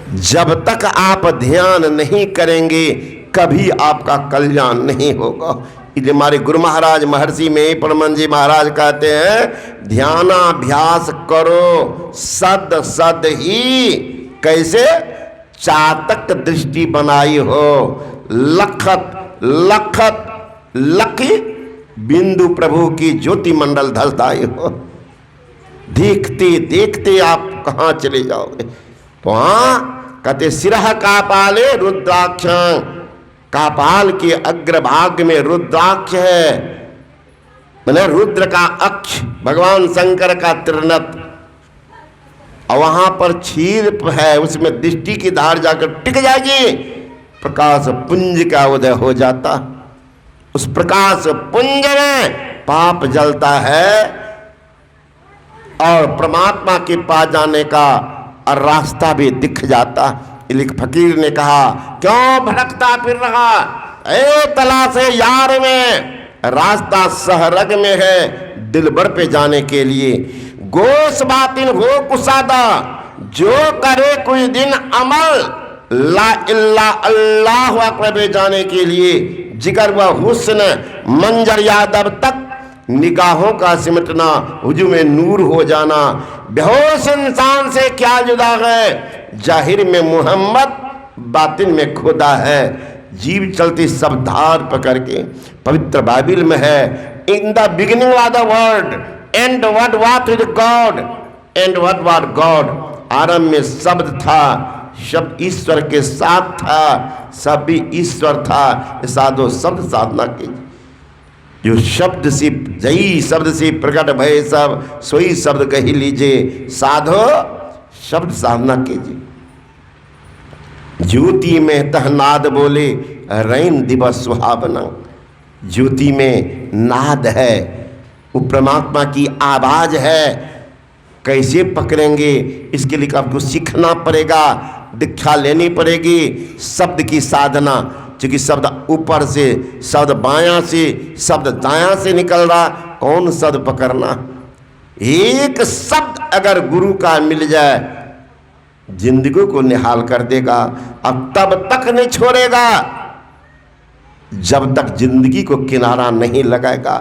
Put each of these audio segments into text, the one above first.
जब तक आप ध्यान नहीं करेंगे कभी आपका कल्याण नहीं होगा। इसलिए हमारे गुरु महाराज महर्षि में परमन जी महाराज कहते हैं ध्यानाभ्यास करो सद सद ही, कैसे चातक दृष्टि बनाई हो, लखत लखत लखी बिंदु प्रभु की ज्योति मंडल धलताई हो। देखते देखते आप कहाँ चले जाओगे। तो हाँ कहते सिरह कापाले रुद्राक्ष, कापाल के अग्रभाग में रुद्राक्ष है, मैंने रुद्र का अक्ष भगवान शंकर का त्रिनत, और वहां पर क्षीर है, उसमें दृष्टि की धार जाकर टिक जाएगी, प्रकाश पुंज का उदय हो जाता। उस प्रकाश पुंज में पाप जलता है और परमात्मा के पास जाने का रास्ता भी दिख जाता। एक फकीर ने कहा क्यों भटकता फिर रहा, ए तलाशे यार में, रास्ता सहरग में है दिलबर पे जाने के लिए। गोश बातिन हो कुसादा, जो करे कोई दिन अमल, ला इल्ला अल्लाह अकबर जाने के लिए। जिगर व हुस्न मंजर यादव तक निगाहों का सिमटना, हुजूम में नूर हो जाना। बेहोश इंसान से क्या जुदा है, जाहिर में मोहम्मद बातिन में खुदा है। जीव चलती सब धार पकड़ के, पवित्र बाइबल में है in the beginning of the world and what was with God and what was God. आरंभ में शब्द था, शब्द ईश्वर के साथ था, सब भी ईश्वर था। साधो शब्द साधना कीजिए, जो शब्द से जई शब्द से प्रकट भय सब, सोई शब्द कही लीजिए। साधो शब्द साधना कीजिए। ज्योति में तह नाद बोले रैन दिवस सुहावना, ज्योति में नाद है, वो परमात्मा की आवाज है। कैसे पकड़ेंगे, इसके लिए आपको सीखना पड़ेगा, दीक्षा लेनी पड़ेगी। शब्द की साधना, क्योंकि शब्द ऊपर से, शब्द बायां से, शब्द दायां से निकल रहा, कौन शब्द पकड़ना। एक शब्द अगर गुरु का मिल जाए जिंदगी को निहाल कर देगा। अब तब तक नहीं छोड़ेगा जब तक जिंदगी को किनारा नहीं लगाएगा।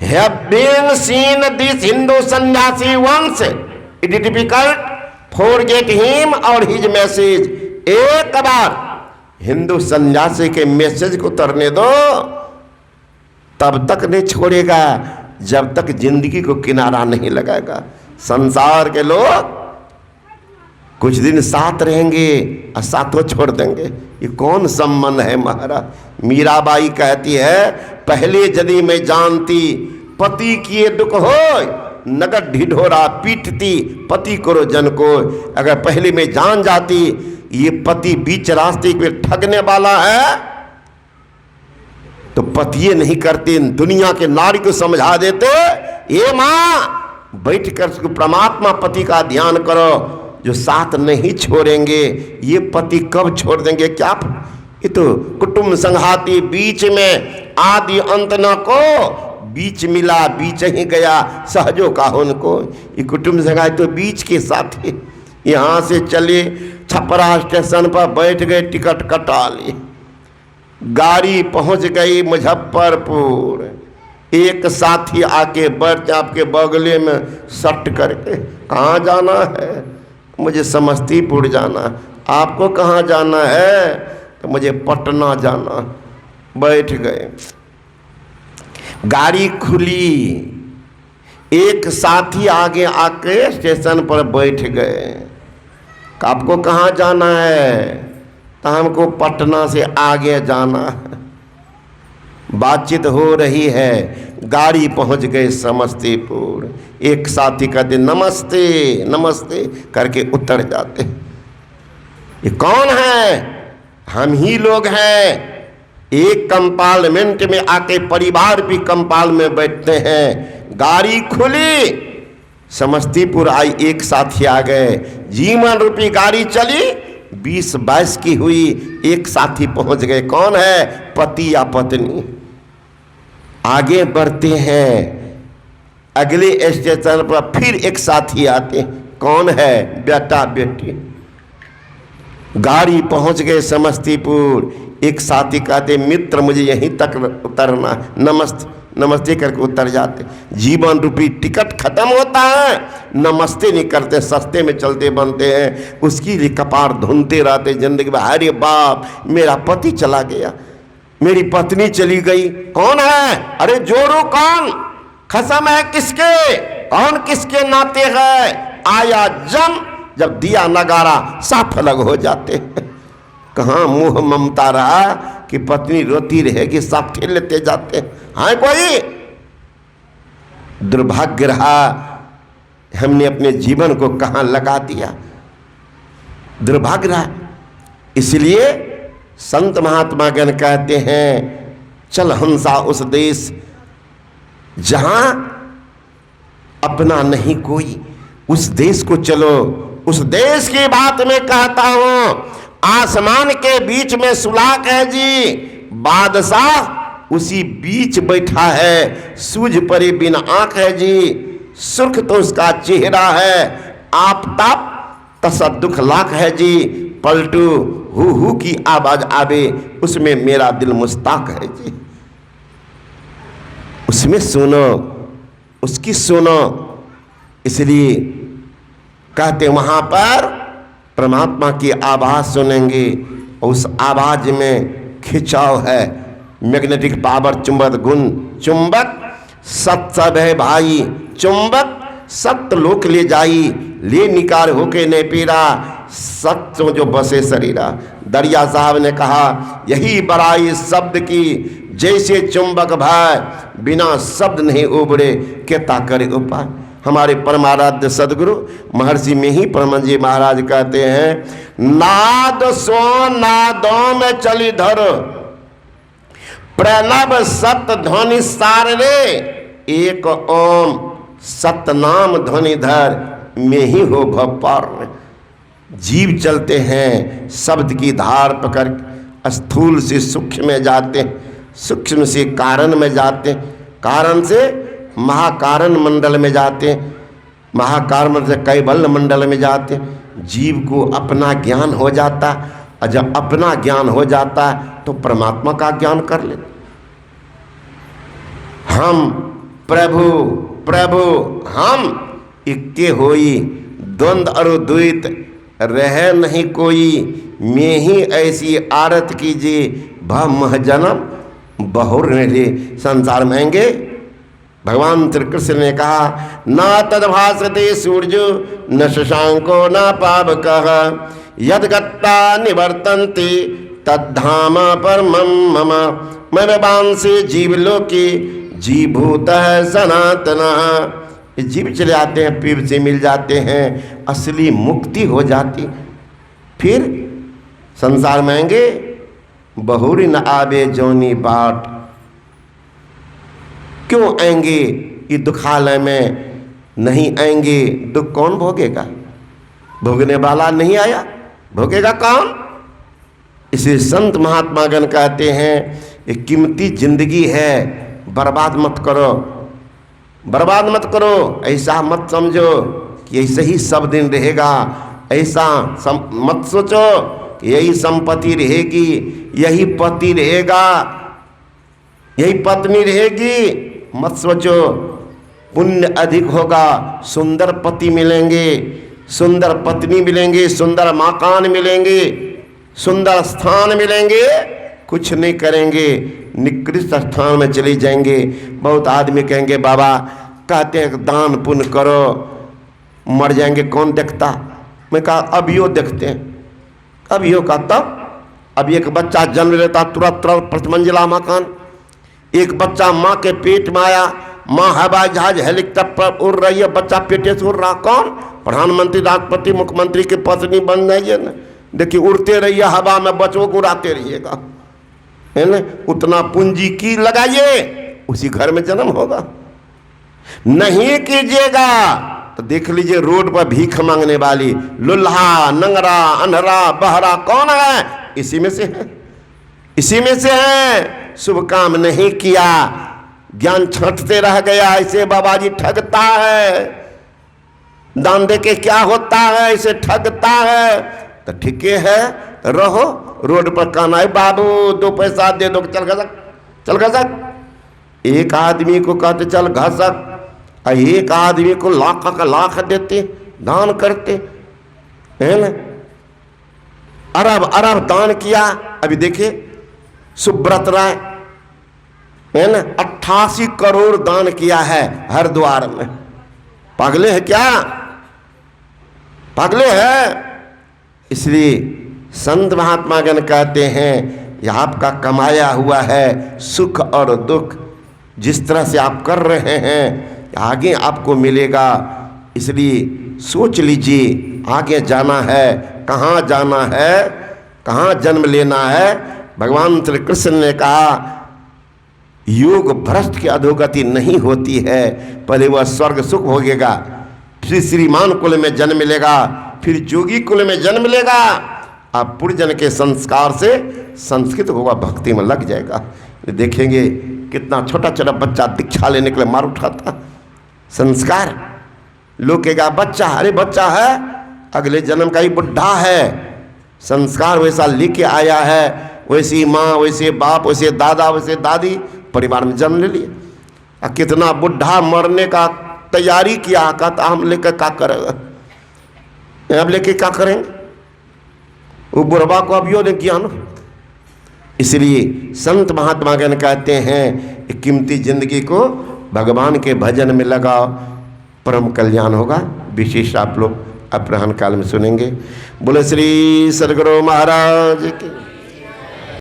Have been seen this Hindu sannyasi once, it is difficult forget him और हिज मैसेज। एक बार हिंदू सन्यासी के मैसेज को उतरने दो, तब तक नहीं छोड़ेगा जब तक जिंदगी को किनारा नहीं लगाएगा। संसार के लोग कुछ दिन साथ रहेंगे और साथों छोड़ देंगे, ये कौन संबंध है महाराज। मीराबाई कहती है पहले यदि मैं जानती पति किए दुख हो, नगद ढिढोरा पीटती पति करो जन को। अगर पहले मैं जान जाती ये पति बीच रास्ते पे ठगने वाला है तो पति नहीं करते, दुनिया के नारी को समझा देते, ये माँ बैठ कर परमात्मा पति का ध्यान करो, जो साथ नहीं छोड़ेंगे ये पति कब छोड़ देंगे क्या। ये तो कुटुंब संघाती बीच में आदि अंत न को, बीच मिला बीच ही गया सहजों का उनको। ये कुटुंब संघाती तो बीच के साथ ही, यहाँ से चले छपरा स्टेशन पर बैठ गए, टिकट कटा ली, गाड़ी पहुँच गई मुजफ्फरपुर। एक साथी आके बैठ आपके बगले में सट करके, कहाँ जाना है, मुझे समस्तीपुर जाना। आपको कहाँ जाना है, तो मुझे पटना जाना। बैठ गए, गाड़ी खुली, एक साथी आगे आके स्टेशन पर बैठ गए। आपको कहाँ जाना है, तो हमको पटना से आगे जाना है। बातचीत हो रही है, गाड़ी पहुंच गए समस्तीपुर। एक साथी कहते नमस्ते नमस्ते करके उतर जाते। ये कौन है, हम ही लोग हैं। एक कंपार्टमेंट में आके परिवार भी कंपार्टमेंट में बैठते हैं। गाड़ी खुली, समस्तीपुर आई, एक साथी आ गए, जीवन रूपी गाड़ी चली, 20-22 की हुई, एक साथी पहुंच गए। कौन है, पति या पत्नी। आगे बढ़ते हैं, अगले स्टेशन पर फिर एक साथी आते, कौन है, बेटा बेटी। गाड़ी पहुंच गए समस्तीपुर। एक साथी कहते मित्र मुझे यहीं तक उतरना, नमस्ते नमस्ते करके उतर जाते। जीवन रूपी टिकट खत्म होता है, नमस्ते नहीं करते, सस्ते में चलते बनते हैं। उसकी लिए कपार धुनते रहते जिंदगी में। अरे बाप, मेरा पति चला गया, मेरी पत्नी चली गई, कौन है? अरे जोरू कौन? खसम है किसके? कौन किसके नाते है? आया जब दिया नगारा साफ अलग हो जाते हैं। कहाँ मुंह ममता रहा कि पत्नी रोती रहेगी, सब ठेल लेते जाते हैं। हाँ, कोई दुर्भाग्य रहा, हमने अपने जीवन को कहाँ लगा दिया, दुर्भाग्य रहा। इसलिए संत महात्मा गण कहते हैं चल हंसा उस देश जहां अपना नहीं कोई, उस देश को चलो। उस देश की बात में कहता हूं, आसमान के बीच में सुलाक है जी, बादशाह उसी बीच बैठा है, सूझ परे बिन आंख है जी, सुर्ख तो उसका चेहरा है, आफताब तसद्दुख लाख है जी, पलटू हु की आवाज आवे, उसमें मेरा दिल मुस्ताक है जी। उसमें सुनो, उसकी सुनो। इसलिए कहते वहां पर परमात्मा की आवाज सुनेंगे, उस आवाज में खिंचाव है, मैग्नेटिक पावर, चुंबक गुण, चुंबक सत सब है भाई, चुंबक सत्य लोक ले जाई, ले निकार होके ने पीरा, सत्य जो बसे शरीरा। दरिया साहब ने कहा यही बड़ाई शब्द की, जैसे चुंबक भाई बिना शब्द नहीं उबरे, केता करे उपाय। हमारे परमाराध्य सदगुरु महर्षि में ही परम जी महाराज कहते हैं, नाद सो नादों में चली धर, प्रणव सत ध्वनि सार रे, एक ओम सतनाम ध्वनि धर, में ही हो भपार। जीव चलते हैं शब्द की धार पकड़, स्थूल से सूक्ष्म में जाते, सूक्ष्म से कारण में जाते, कारण से महाकारण मंडल में जाते, महाकारण से कैवल्य मंडल में जाते। जीव को अपना ज्ञान हो जाता, और जब अपना ज्ञान हो जाता तो परमात्मा का ज्ञान कर ले। हम प्रभु प्रभु हम इक्के होई, द्वंद्व और द्वैत रह नहीं कोई, में ही ऐसी आरत कीजिए, भम जन्म बहुर ने संसार महंगे। भगवान श्री कृष्ण ने कहा, ना तद्भासते सूर्यो न शशांको न पावकः, यद्गत्ता निवर्तन्ते तद्धाम परमं मम, मरवांसे जीवलोके जीभूतः सनातनः। जीव चले आते हैं, पीर से मिल जाते हैं, असली मुक्ति हो जाती। फिर संसार महंगे बहुरी न आवे जोनी बाट। क्यों आएंगे ये दुखालय में? नहीं आएंगे, दुख कौन भोगेगा? भोगने वाला नहीं आया, भोगेगा कौन? इसे संत महात्मा गण कहते हैं ये कीमती जिंदगी है, बर्बाद मत करो, बर्बाद मत करो। ऐसा मत समझो कि ऐसे ही सब दिन रहेगा, ऐसा मत सोचो यही संपत्ति रहेगी, यही पति रहेगा, यही पत्नी रहेगी। मत सोचो पुण्य अधिक होगा, सुंदर पति मिलेंगे, सुंदर पत्नी मिलेंगे, सुंदर मकान मिलेंगे, सुंदर स्थान मिलेंगे, कुछ नहीं करेंगे, निकृष्ट स्थान में चले जाएंगे। बहुत आदमी कहेंगे बाबा कहते हैं दान पुण्य करो, मर जाएंगे कौन देखता? मैं कहा अभियो देखते हैं, अभियो का तब। अब एक बच्चा जन्म लेता तुरंत प्रतिमंजिला मकान, एक बच्चा माँ के पेट में आया, माँ हवाई जहाज हेलीकॉप्टर पर उड़ रही है, बच्चा पेटे से उड़ रहा, कौन? प्रधानमंत्री, राष्ट्रपति, मुख्यमंत्री की पत्नी बन जाइए ना, देखिए उड़ते रहिए हवा में, बच्चों को उड़ाते रहिएगा, है ना? उतना पूंजी की लगाइए, उसी घर में जन्म होगा। नहीं कीजिएगा तो देख लीजिए रोड पर भीख मांगने वाली लुल्हा, नंगरा, अनहरा, बहरा कौन है? इसी में से है, इसी में से है। शुभ काम नहीं किया, ज्ञान छंटते रह गया, ऐसे बाबा जी ठगता है। दान दे के क्या होता है? ऐसे ठगता है। तो ठीक है, तो रहो। रोड पर कहना है बाबू 2 पैसा दे दो, चल घसक, चल घसक। एक आदमी को कहते चल घसक, और एक आदमी को लाख का लाख देते, दान करते, है ना। अरब अरब दान किया। अभी देखिए सुब्रत राय, है ना, 88 करोड़ दान किया है हरिद्वार में। पागले है क्या? पागले है। इसलिए संत महात्मा गण कहते हैं यह आपका कमाया हुआ है सुख और दुख, जिस तरह से आप कर रहे हैं आगे आपको मिलेगा। इसलिए सोच लीजिए आगे जाना है, कहाँ जाना है, कहाँ जन्म लेना है। भगवान श्री कृष्ण ने कहा योग भ्रष्ट की अधोगति नहीं होती है, पहले वह स्वर्ग सुख भोगेगा, फिर श्रीमान कुल में जन्म लेगा, फिर जोगी कुल में जन्म लेगा, आप पूर्वजन के संस्कार से संस्कृत होगा, भक्ति में लग जाएगा। देखेंगे कितना छोटा छोटा बच्चा दीक्षा लेने के लिए मार उठाता। संस्कार लोग कहेगा बच्चा, अरे बच्चा है, अगले जन्म का ही बुढ़ा है। संस्कार वैसा लेके आया है, वैसी माँ, वैसे बाप, वैसे दादा, वैसे दादी, परिवार में जन्म ले लिया। कितना बुढ़ा मरने का तैयारी किया, कहता हम लेकर क्या करेगा, अब लेके क्या करेंगे, वो बुढ़वा को अभियो ने किया ना। इसलिए संत महात्मा गण कहते हैं कीमती जिंदगी को भगवान के भजन में लगाओ, परम कल्याण होगा। विशेष आप लोग अपराह्न काल में सुनेंगे। बोले श्री सद्गुरु महाराज की।